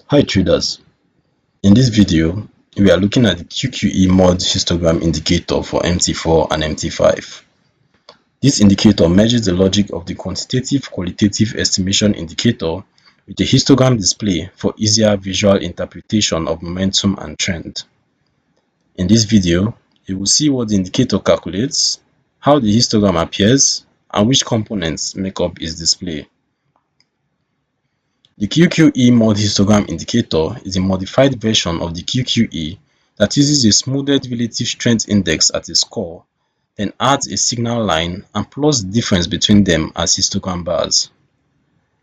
Hi traders, in this video we are looking at the QQE Mod Histogram Indicator for MT4 and MT5. This indicator measures the logic of the quantitative qualitative estimation indicator with a histogram display for easier visual interpretation of momentum and trend. In this video, you will see what the indicator calculates, how the histogram appears, and which components make up its display. The QQE Mod Histogram Indicator is a modified version of the QQE that uses a smoothed relative strength index as its core, then adds a signal line and plots the difference between them as histogram bars.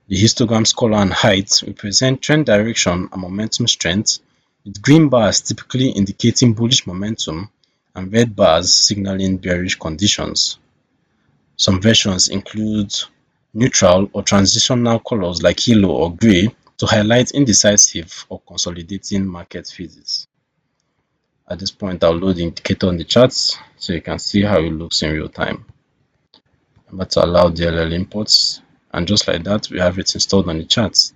The histogram's color and height represent trend direction and momentum strength, with green bars typically indicating bullish momentum and red bars signaling bearish conditions. Some versions include neutral or transitional colors like yellow or gray to highlight indecisive or consolidating market phases. At this point, I'll load the indicator on the charts so you can see how it looks in real time. I'm about to allow DLL imports, and just like that, we have it installed on the charts.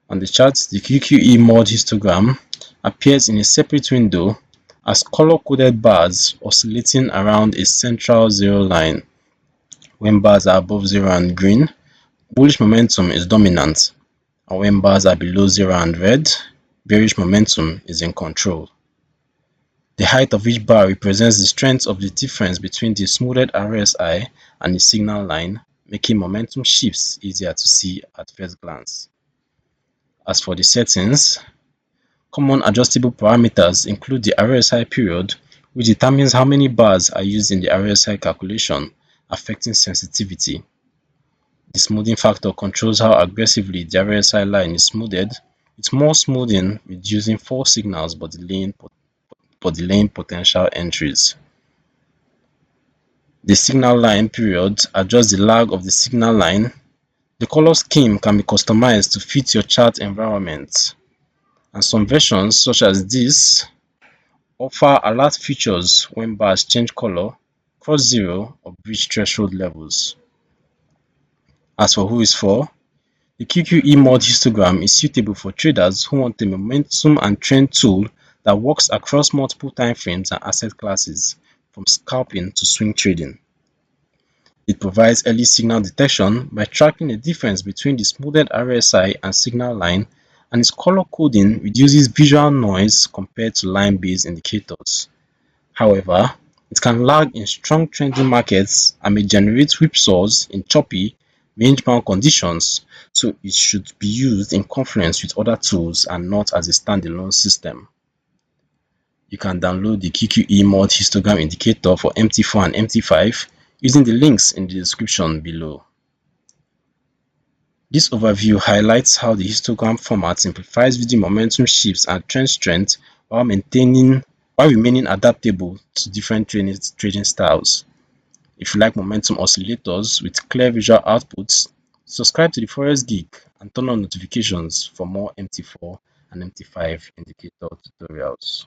On the charts, the QQE Mod Histogram appears in a separate window as color-coded bars oscillating around a central zero line. When bars are above zero and green, bullish momentum is dominant, and when bars are below zero and red, bearish momentum is in control. The height of each bar represents the strength of the difference between the smoothed RSI and the signal line, making momentum shifts easier to see at first glance. As for the settings, common adjustable parameters include the RSI period, which determines how many bars are used in the RSI calculation, affecting sensitivity. The smoothing factor controls how aggressively the RSI line is smoothed, with more smoothing reducing false signals but delaying potential entries. The signal line period adjusts the lag of the signal line. The color scheme can be customized to fit your chart environment, and some versions, such as this, offer alert features when bars change color, cross zero, or breach threshold levels. As for who is for, the QQE Mod Histogram is suitable for traders who want a momentum and trend tool that works across multiple timeframes and asset classes, from scalping to swing trading. It provides early signal detection by tracking the difference between the smoothed RSI and signal line, and its color coding reduces visual noise compared to line-based indicators. However, it can lag in strong trending markets and may generate whipsaws in choppy, range-bound conditions, so it should be used in conference with other tools and not as a standalone system. You can download the QQE Mod Histogram Indicator for MT4 and MT5 using the links in the description below. This overview highlights how the histogram format simplifies reading momentum shifts and trend strength while remaining adaptable to different trading styles. If you like momentum oscillators with clear visual outputs, subscribe to the Forex Geek and turn on notifications for more MT4 and MT5 indicator tutorials.